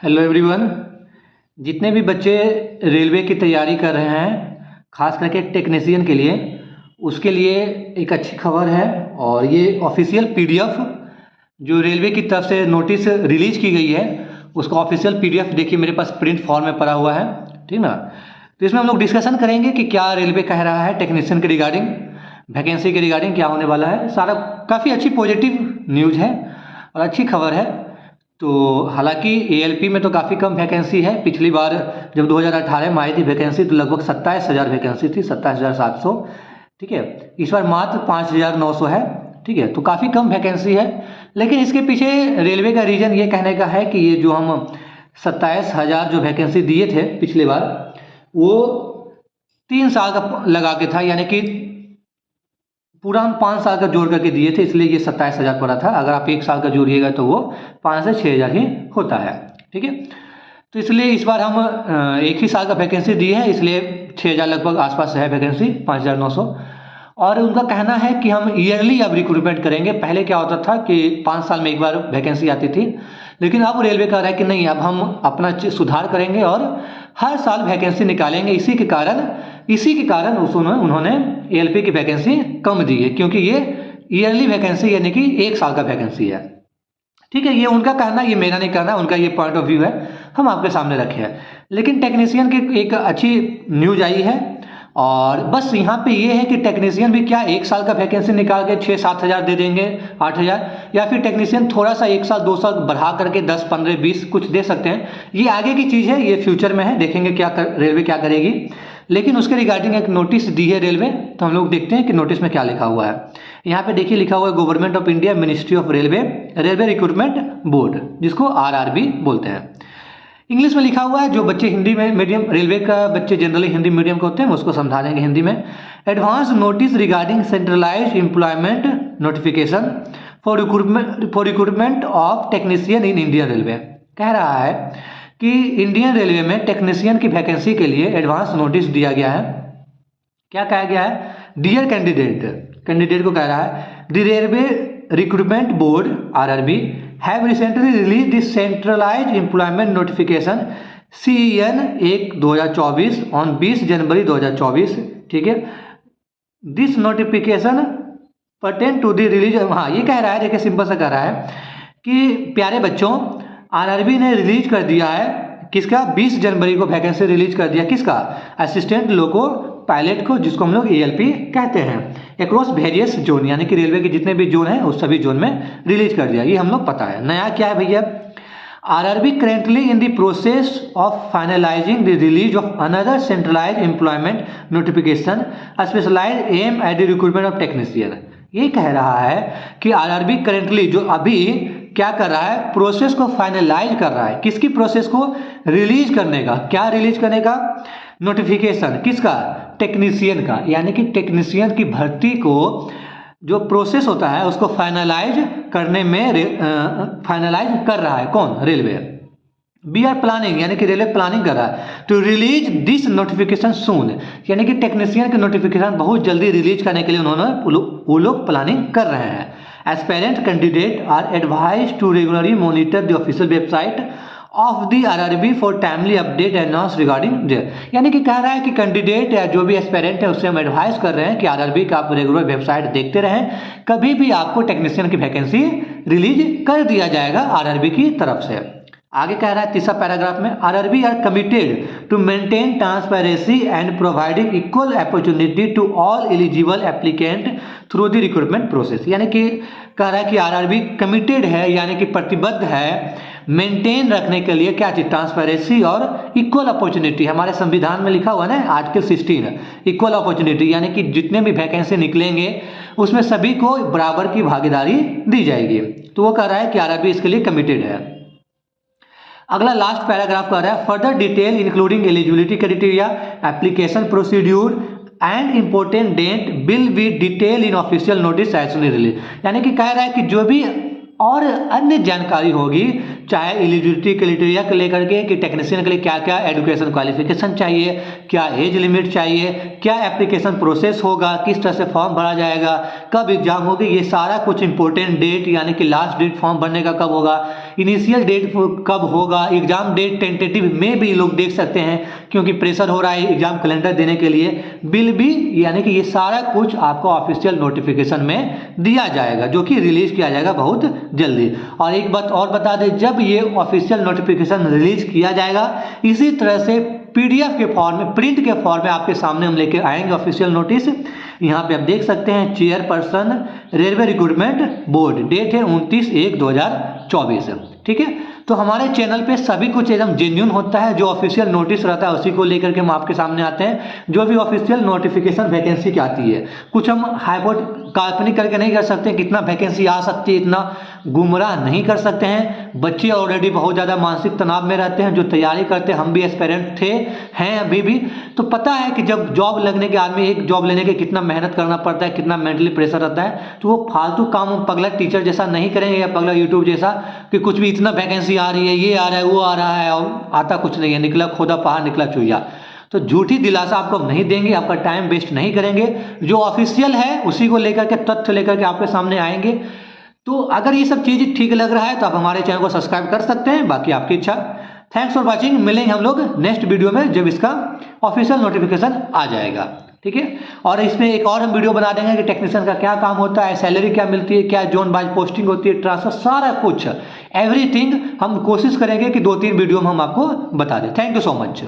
Hello everyone. जितने भी बच्चे रेलवे की तैयारी कर रहे हैं, खास करके टेक्नीशियन के लिए, उसके लिए एक अच्छी खबर है। और ये ऑफिशियल पीडीएफ जो रेलवे की तरफ से नोटिस रिलीज की गई है, उसका ऑफिशियल पीडीएफ देखिए मेरे पास प्रिंट फॉर्म में पड़ा हुआ है, ठीक ना। तो इसमें हम लोग डिस्कशन करेंगे कि क्या रेलवे कह रहा है टेक्नीशियन के रिगार्डिंग, वैकेंसी के रिगार्डिंग क्या होने वाला है। सारा काफ़ी अच्छी पॉजिटिव न्यूज़ है और अच्छी खबर है। तो हालांकि एएलपी में तो काफ़ी कम वैकेंसी है। पिछली बार जब 2018 में आई थी वैकेंसी तो लगभग 27,000 वैकेंसी थी, 27,700, ठीक है। इस बार मात्र 5,900 है, ठीक है। तो काफ़ी कम वैकेंसी है, लेकिन इसके पीछे रेलवे का रीज़न ये कहने का है कि ये जो हम 27,000 जो वैकेंसी दिए थे पिछली बार, वो 3 साल का लगा के था, यानी कि पूरा हम 5 साल का जोड़ करके दिए थे, इसलिए ये 27,000 पड़ा था। अगर आप 1 साल का जोड़िएगा तो वो 5 से 6,000 ही होता है, ठीक है। तो इसलिए इस बार हम एक ही साल का वैकेंसी दी है, इसलिए 6,000 लगभग आसपास है वैकेंसी, 5,900। और उनका कहना है कि हम ईयरली अब रिक्रूटमेंट करेंगे। पहले क्या होता था कि 5 साल में एक बार वैकेंसी आती थी, लेकिन अब रेलवे कह रहा है कि नहीं, अब हम अपना सुधार करेंगे और हर साल वैकेंसी निकालेंगे। इसी के कारण उन्होंने एएलपी की वैकेंसी कम दी है, क्योंकि ये ईयरली वैकेंसी यानी कि 1 साल का वैकेंसी है, ठीक है। ये उनका कहना, ये मेरा नहीं कहना, उनका ये पॉइंट ऑफ व्यू है, हम आपके सामने रखे हैं। लेकिन टेक्नीशियन की एक अच्छी न्यूज आई है, और बस यहाँ पे ये है कि टेक्नीशियन भी क्या 1 साल का वैकेंसी निकाल के 6-7 हज़ार दे देंगे, 8,000, या फिर टेक्नीशियन थोड़ा सा 1 साल 2 साल बढ़ा करके 10, 15, 20 कुछ दे सकते हैं। ये आगे की चीज़ है, ये फ्यूचर में है, देखेंगे रेलवे क्या करेगी। लेकिन उसके रिगार्डिंग एक नोटिस दी है रेलवे, तो हम लोग देखते हैं कि नोटिस में क्या लिखा हुआ है। यहाँ पे देखिए लिखा हुआ है government of India, ministry of railway Recruitment board, जिसको आरआरबी बोलते हैं। इंग्लिश में लिखा हुआ है। जो बच्चे हिंदी में मीडियम, रेलवे का बच्चे जनरली हिंदी मीडियम के होते हैं, उसको समझा देंगे हिंदी में। Advance notice regarding centralised employment notification for recruitment of technician in Indian railway. कह रहा है कि इंडियन रेलवे में टेक्नीशियन की वैकेंसी के लिए एडवांस नोटिस दिया गया है। क्या कहा गया है? डियर कैंडिडेट को कह रहा है, the railway Recruitment board RRB have recently released this centralized employment notification CEN 1/2024 on 20 जनवरी 2024, ठीक है। This notification pertain to the release, हाँ ये कह रहा है, देखिए सिंपल सा कह रहा है कि प्यारे बच्चों, आरआरबी ने रिलीज कर दिया है किसका, 20 जनवरी को वैकेंसी रिलीज कर दिया, किसका, असिस्टेंट लोको पायलट को, जिसको हम लोग एएलपी कहते हैं, अक्रॉस वेरियस जोन, यानी कि रेलवे के जितने भी जोन हैं उस सभी जोन में रिलीज कर दिया। ये हम लोग पता है। नया क्या है भैया, RRB currently in the process of finalising the release of another centralised employment notification specialised aim at the recruitment of technician. ये कह रहा है कि आरआरबी करेंटली जो अभी क्या कर रहा है, प्रोसेस को फाइनलाइज कर रहा है। किसकी प्रोसेस को? रिलीज करने का। क्या रिलीज करने का? नोटिफिकेशन किसका? टेक्नीशियन का। यानी कि टेक्नीशियन की भर्ती को जो प्रोसेस होता है उसको फाइनलाइज करने में फाइनलाइज कर रहा है कौन? रेलवे। वी आर प्लानिंग, यानी कि रेलवे प्लानिंग कर रहा है टू रिलीज दिस नोटिफिकेशन सून, यानी कि टेक्नीशियन के नोटिफिकेशन बहुत जल्दी रिलीज करने के लिए वो लोग प्लानिंग कर रहे हैं। Aspirant candidate are advise to regularly monitor the official website of the RRB for timely update announce regarding there. यानी कि कह रहा है कि कैंडिडेट या जो भी एस्पायरेंट है उससे हम एडवाइस कर रहे हैं कि आरआरबी का आप रेगुलर वेबसाइट देखते रहें, कभी भी आपको टेक्नीशियन की वैकेंसी रिलीज कर दिया जाएगा आरआरबी की तरफ से। आगे कह रहा है तीसरा पैराग्राफ में, RRB are committed to maintain transparency and providing equal opportunity to all eligible applicant through the recruitment process. यानी कि कह रहा है कि आरआरबी कमिटेड है, यानी कि प्रतिबद्ध है मेंटेन रखने के लिए क्या चीज, ट्रांसपेरेंसी और इक्वल अपॉर्चुनिटी। हमारे संविधान में लिखा हुआ ना आर्टिकल 16, इक्वल अपॉर्चुनिटी, यानी कि जितने भी वैकेंसी निकलेंगे उसमें सभी को बराबर की भागीदारी दी जाएगी। तो वो कह रहा है कि आरआरबी इसके लिए कमिटेड है। अगला लास्ट पैराग्राफ कह रहा है, further detail including eligibility criteria, application procedure and important date will be detail in official notice as soon release. यानी कि कह रहा है कि जो भी और अन्य जानकारी होगी, चाहे एलिजिबिलिटी क्राइटेरिया को लेकर के कि टेक्नीशियन के लिए क्या क्या एजुकेशन क्वालिफिकेशन चाहिए, क्या एज लिमिट चाहिए, क्या एप्लीकेशन प्रोसेस होगा, किस तरह से फॉर्म भरा जाएगा, कब एग्जाम होगी, ये सारा कुछ इंपॉर्टेंट डेट यानी कि लास्ट डेट फॉर्म भरने का कब होगा, इनिशियल डेट कब होगा, एग्जाम डेट टेंटेटिव में भी लोग देख सकते हैं क्योंकि प्रेशर हो रहा है एग्जाम कैलेंडर देने के लिए। बिल भी, यानी कि ये सारा कुछ आपको ऑफिशियल नोटिफिकेशन में दिया जाएगा जो कि रिलीज किया जाएगा बहुत जल्दी। और एक बात और बता दें, जब ये ऑफिशियल नोटिफिकेशन रिलीज किया जाएगा इसी तरह से पीडीएफ के फॉर्म में, प्रिंट के फॉर्म में आपके सामने हम लेके आएंगे ऑफिशियल नोटिस। यहाँ पे आप देख सकते हैं chairperson Railway Recruitment Board, date है 29/1/2024। ठीक है, तो हमारे चैनल पे सभी कुछ एकदम जेन्युइन होता है, जो ऑफिशियल नोटिस रहता है उसी को लेकर के हम आपके सामने आते हैं। जो भी ऑफिशियल नोटिफिकेशन वैकेंसी की आती है, कुछ हम हाइपोट काल्पनिक करके नहीं कर सकते कितना वैकेंसी आ सकती है, इतना गुमराह नहीं कर सकते हैं। बच्चे ऑलरेडी बहुत ज़्यादा मानसिक तनाव में रहते हैं जो तैयारी करते हैं, हम भी एस्पिरेंट थे, हैं अभी भी, तो पता है कि जब जॉब लगने के आदमी एक जॉब लेने के कितना मेहनत करना पड़ता है, कितना मेंटली प्रेशर रहता है। तो वो फालतू काम पगला टीचर जैसा नहीं करेंगे या पगला यूट्यूब जैसा कि कुछ भी इतना वैकेंसी आ रही है, ये आ रहा है, वो आ रहा है, और आता कुछ नहीं है, निकला खोदा पहाड़ निकला चुहिया। तो झूठी दिलासा आपको हम नहीं देंगे, आपका टाइम वेस्ट नहीं करेंगे, जो ऑफिशियल है उसी को लेकर के, तथ्य लेकर के आपके सामने आएंगे। तो अगर ये सब चीज़ ठीक लग रहा है तो आप हमारे चैनल को सब्सक्राइब कर सकते हैं, बाकी आपकी इच्छा। थैंक्स फॉर वॉचिंग, मिलेंगे हम लोग नेक्स्ट वीडियो में जब इसका ऑफिशियल नोटिफिकेशन आ जाएगा। ठीक है, और इसमें एक और हम वीडियो बना देंगे कि टेक्नीशियन का क्या काम होता है, सैलरी क्या मिलती है, क्या जोन वाइज पोस्टिंग होती है, ट्रांसफर, सारा कुछ एवरीथिंग हम कोशिश करेंगे कि 2-3 वीडियो में हम आपको बता दें। Thank you so much.